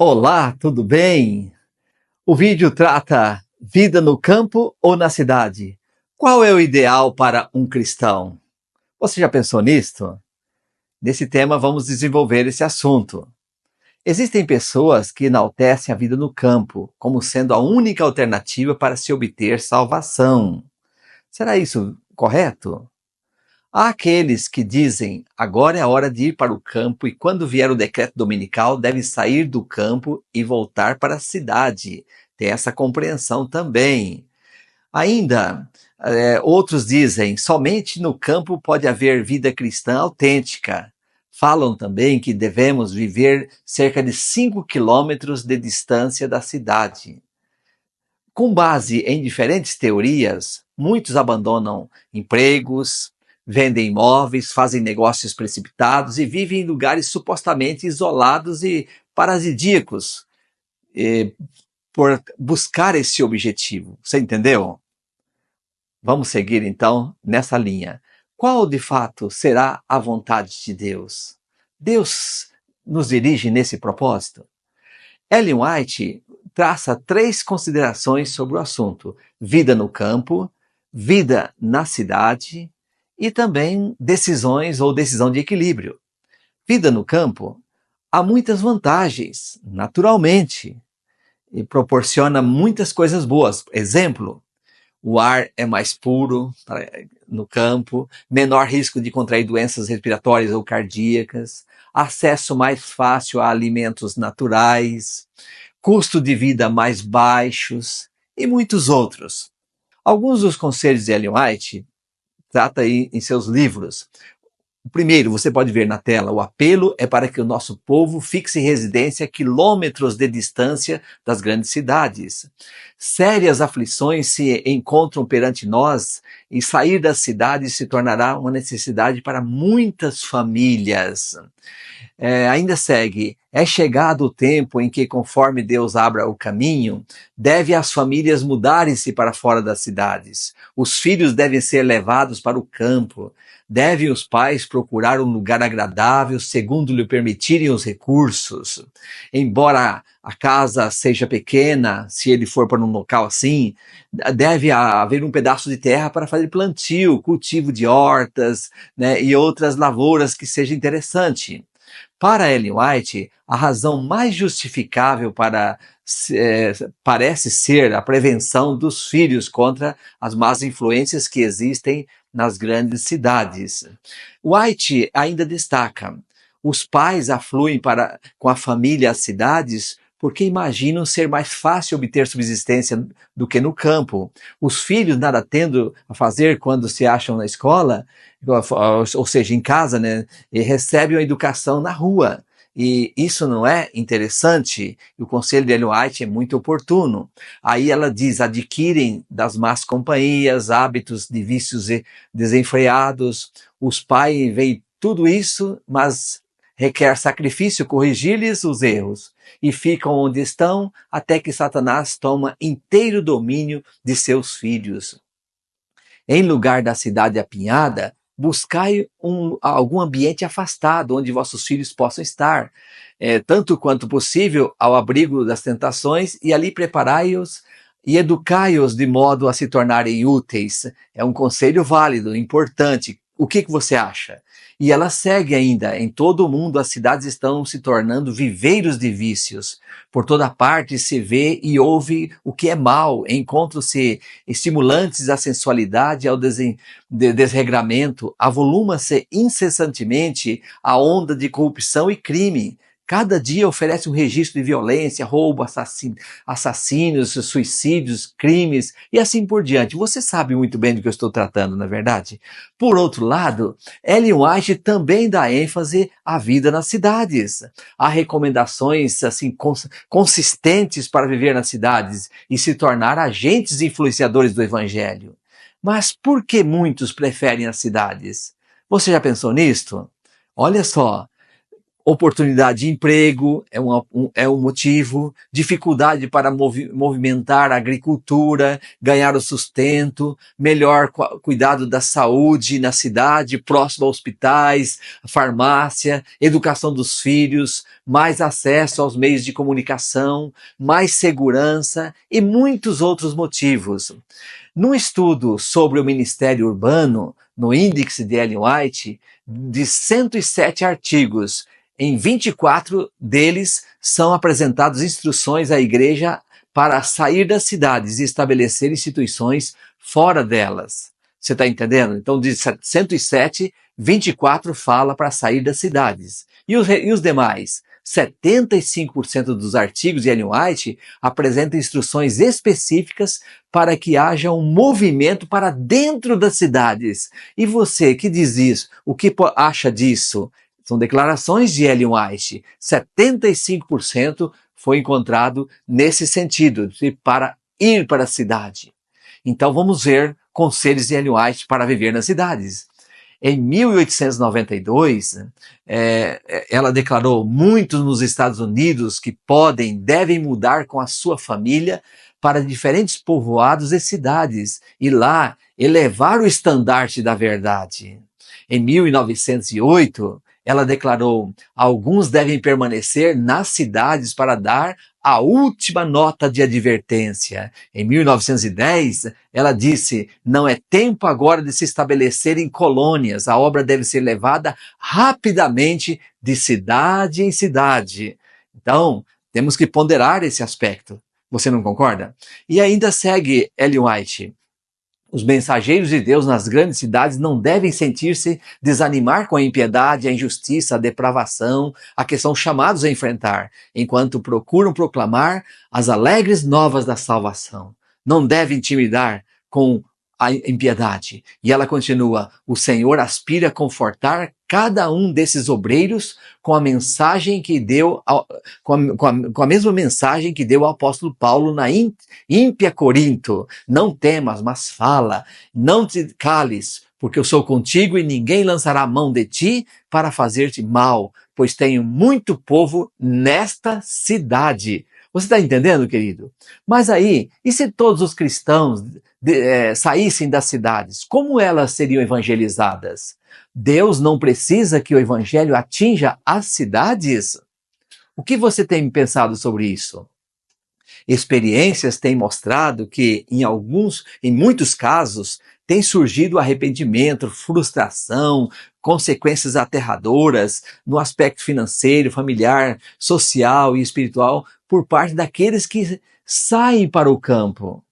Olá, tudo bem? O vídeo trata vida no campo ou na cidade? Qual é o ideal para um cristão? Você já pensou nisto? Nesse tema vamos desenvolver esse assunto. Existem pessoas que enaltecem a vida no campo como sendo a única alternativa para se obter salvação. Será isso correto? Há aqueles que dizem, agora é a hora de ir para o campo e quando vier o decreto dominical deve sair do campo e voltar para a cidade. Tem essa compreensão também. Ainda, outros dizem, somente no campo pode haver vida cristã autêntica. Falam também que devemos viver cerca de 5 quilômetros de distância da cidade. Com base em diferentes teorias, muitos abandonam empregos, vendem imóveis, fazem negócios precipitados e vivem em lugares supostamente isolados e paradisíacos por buscar esse objetivo. Você entendeu? Vamos seguir então nessa linha. Qual de fato será a vontade de Deus? Deus nos dirige nesse propósito? Ellen White traça 3 considerações sobre o assunto: vida no campo, vida na cidade e também decisões ou decisão de equilíbrio. Vida no campo, há muitas vantagens, naturalmente, e proporciona muitas coisas boas. Exemplo, o ar é mais puro no campo, menor risco de contrair doenças respiratórias ou cardíacas, acesso mais fácil a alimentos naturais, custo de vida mais baixos e muitos outros. Alguns dos conselhos de Ellen White trata aí em seus livros. O primeiro, você pode ver na tela, o apelo é para que o nosso povo fixe residência a quilômetros de distância das grandes cidades. Sérias aflições se encontram perante nós e sair das cidades se tornará uma necessidade para muitas famílias. Ainda segue, é chegado o tempo em que, conforme Deus abra o caminho, deve as famílias mudarem-se para fora das cidades. Os filhos devem ser levados para o campo. Devem os pais procurar um lugar agradável, segundo lhe permitirem os recursos. Embora a casa seja pequena, se ele for para um local assim, deve haver um pedaço de terra para fazer plantio, cultivo de hortas, né, e outras lavouras que seja interessante. Para Ellen White, a razão mais justificável parece ser a prevenção dos filhos contra as más influências que existem nas grandes cidades. White ainda destaca: os pais afluem com a família às cidades porque imaginam ser mais fácil obter subsistência do que no campo. Os filhos, nada tendo a fazer quando se acham na escola, ou seja, em casa, né, e recebem a educação na rua. E isso não é interessante? E o conselho de Ellen White é muito oportuno. Aí ela diz, adquirem das más companhias, hábitos de vícios desenfreados. Os pais veem tudo isso, mas requer sacrifício corrigir-lhes os erros, e ficam onde estão até que Satanás toma inteiro domínio de seus filhos. Em lugar da cidade apinhada, buscai algum ambiente afastado, onde vossos filhos possam estar, tanto quanto possível ao abrigo das tentações, e ali preparai-os e educai-os de modo a se tornarem úteis. É um conselho válido, importante. O que você acha? E ela segue ainda, em todo o mundo as cidades estão se tornando viveiros de vícios. Por toda parte se vê e ouve o que é mal, encontram-se estimulantes à sensualidade, ao desregramento, avoluma-se incessantemente a onda de corrupção e crime. Cada dia oferece um registro de violência, roubo, assassínios, suicídios, crimes e assim por diante. Você sabe muito bem do que eu estou tratando, não é verdade? Por outro lado, Ellen White também dá ênfase à vida nas cidades. Há recomendações assim consistentes para viver nas cidades e se tornar agentes influenciadores do evangelho. Mas por que muitos preferem as cidades? Você já pensou nisto? Olha só. Oportunidade de emprego é um motivo, dificuldade para movimentar a agricultura, ganhar o sustento, melhor cuidado da saúde na cidade, próximo a hospitais, farmácia, educação dos filhos, mais acesso aos meios de comunicação, mais segurança e muitos outros motivos. Num estudo sobre o Ministério Urbano, no Índice de Ellen White, de 107 artigos, em 24 deles são apresentadas instruções à igreja para sair das cidades e estabelecer instituições fora delas. Você está entendendo? Então, de 107, 24 fala para sair das cidades. E os demais? 75% dos artigos de Ellen White apresentam instruções específicas para que haja um movimento para dentro das cidades. E você que diz isso, o que acha disso? São declarações de Ellen White. 75% foi encontrado nesse sentido, de para ir para a cidade. Então vamos ver conselhos de Ellen White para viver nas cidades. Em 1892, ela declarou: muitos nos Estados Unidos que devem mudar com a sua família para diferentes povoados e cidades e lá elevar o estandarte da verdade. Em 1908, ela declarou: alguns devem permanecer nas cidades para dar a última nota de advertência. Em 1910, ela disse: não é tempo agora de se estabelecer em colônias, a obra deve ser levada rapidamente de cidade em cidade. Então, temos que ponderar esse aspecto. Você não concorda? E ainda segue Ellen White: os mensageiros de Deus nas grandes cidades não devem sentir-se desanimar com a impiedade, a injustiça, a depravação, a que são chamados a enfrentar, enquanto procuram proclamar as alegres novas da salvação. Não devem intimidar com a impiedade. E ela continua: o Senhor aspira a confortar cada um desses obreiros com a mensagem que deu, com a mesma mensagem que deu ao apóstolo Paulo na ímpia Corinto. Não temas, mas fala, não te cales, porque eu sou contigo e ninguém lançará a mão de ti para fazer-te mal, pois tenho muito povo nesta cidade. Você está entendendo, querido? Mas aí, e se todos os cristãos saíssem das cidades, como elas seriam evangelizadas? Deus não precisa que o evangelho atinja as cidades? O que você tem pensado sobre isso? Experiências têm mostrado que, em muitos casos, tem surgido arrependimento, frustração, consequências aterradoras no aspecto financeiro, familiar, social e espiritual por parte daqueles que saem para o campo.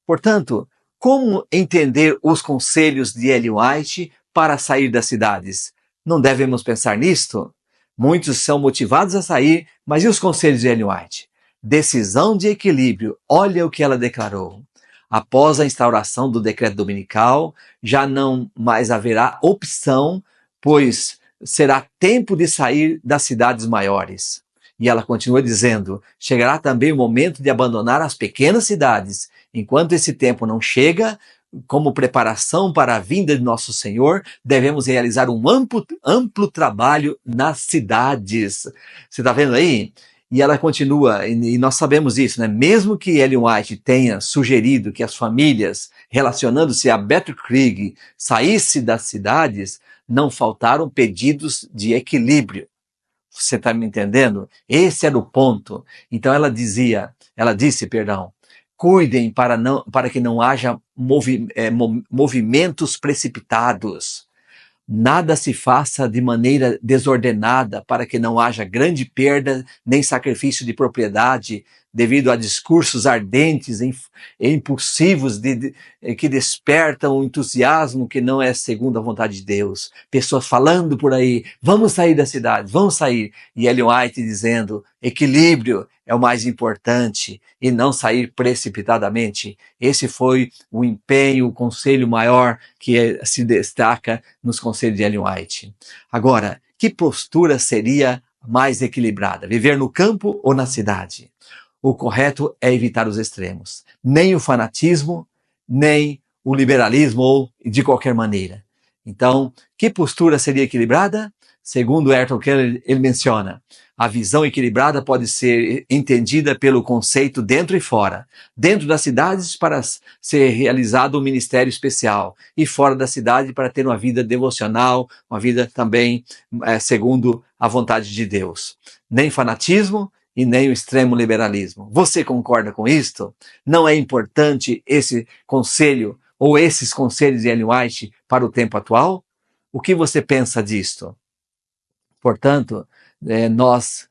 Portanto, como entender os conselhos de Ellen White para sair das cidades? Não devemos pensar nisto? Muitos são motivados a sair, mas e os conselhos de Ellen White? Decisão de equilíbrio. Olha o que ela declarou. Após a instauração do decreto dominical, já não mais haverá opção, pois será tempo de sair das cidades maiores. E ela continua dizendo: chegará também o momento de abandonar as pequenas cidades. Enquanto esse tempo não chega, como preparação para a vinda de nosso Senhor, devemos realizar um amplo trabalho nas cidades. Você está vendo aí? E ela continua, e nós sabemos isso, né? Mesmo que Ellen White tenha sugerido que as famílias, relacionando-se a Battle Creek, saíssem das cidades, não faltaram pedidos de equilíbrio. Você está me entendendo? Esse era o ponto. Então ela disse, cuidem para que não haja movimentos precipitados. Nada se faça de maneira desordenada para que não haja grande perda nem sacrifício de propriedade devido a discursos ardentes e impulsivos que despertam um entusiasmo que não é segundo a vontade de Deus. Pessoas falando por aí: vamos sair da cidade, vamos sair. E Ellen White dizendo: equilíbrio é o mais importante e não sair precipitadamente. Esse foi o empenho, o conselho maior que se destaca nos conselhos de Ellen White. Agora, que postura seria mais equilibrada? Viver no campo ou na cidade? O correto é evitar os extremos. Nem o fanatismo, nem o liberalismo ou de qualquer maneira. Então, que postura seria equilibrada? Segundo Ayrton Keller, ele menciona, a visão equilibrada pode ser entendida pelo conceito dentro e fora. Dentro das cidades para ser realizado um ministério especial e fora da cidade para ter uma vida devocional, uma vida também segundo a vontade de Deus. Nem fanatismo e nem o extremo liberalismo. Você concorda com isto? Não é importante esse conselho ou esses conselhos de Ellen White para o tempo atual? O que você pensa disto? Portanto, nós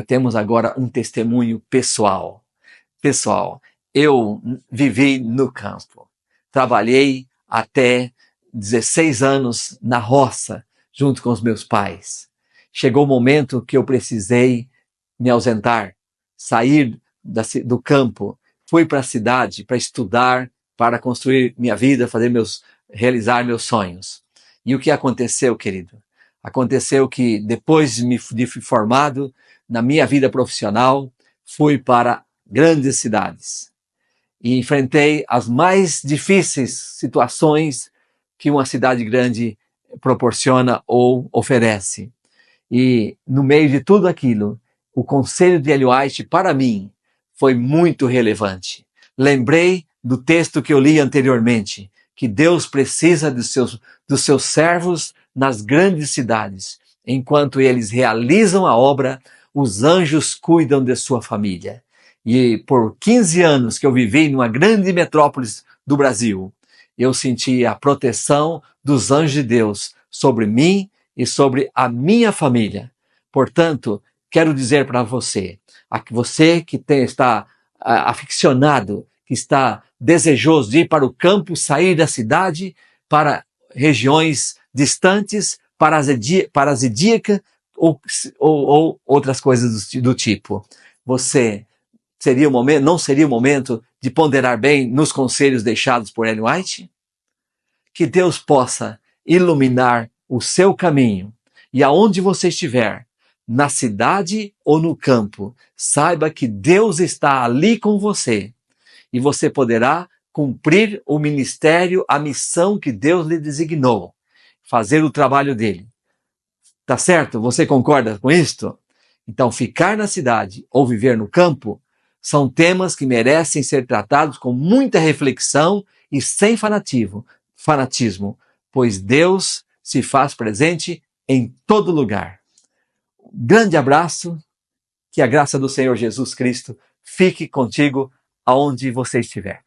temos agora um testemunho pessoal. Pessoal, eu vivi no campo. Trabalhei até 16 anos na roça, junto com os meus pais. Chegou o momento que eu precisei me ausentar, sair do campo, fui para a cidade para estudar, para construir minha vida, realizar meus sonhos. E o que aconteceu, querido? Aconteceu que depois de formado na minha vida profissional, fui para grandes cidades e enfrentei as mais difíceis situações que uma cidade grande proporciona ou oferece. E no meio de tudo aquilo, o conselho de Ellen White para mim foi muito relevante. Lembrei do texto que eu li anteriormente, que Deus precisa dos seus servos nas grandes cidades. Enquanto eles realizam a obra, os anjos cuidam de sua família. E por 15 anos que eu vivi numa grande metrópole do Brasil, eu senti a proteção dos anjos de Deus sobre mim e sobre a minha família. Portanto, quero dizer para você que está aficionado, que está desejoso de ir para o campo, sair da cidade, para regiões distantes, parasítica ou outras coisas do tipo. Não seria o momento de ponderar bem nos conselhos deixados por Ellen White? Que Deus possa iluminar o seu caminho e aonde você estiver, na cidade ou no campo, saiba que Deus está ali com você e você poderá cumprir o ministério, a missão que Deus lhe designou, fazer o trabalho dele. Tá certo? Você concorda com isto? Então, ficar na cidade ou viver no campo são temas que merecem ser tratados com muita reflexão e sem fanatismo, pois Deus se faz presente em todo lugar. Grande abraço, que a graça do Senhor Jesus Cristo fique contigo aonde você estiver.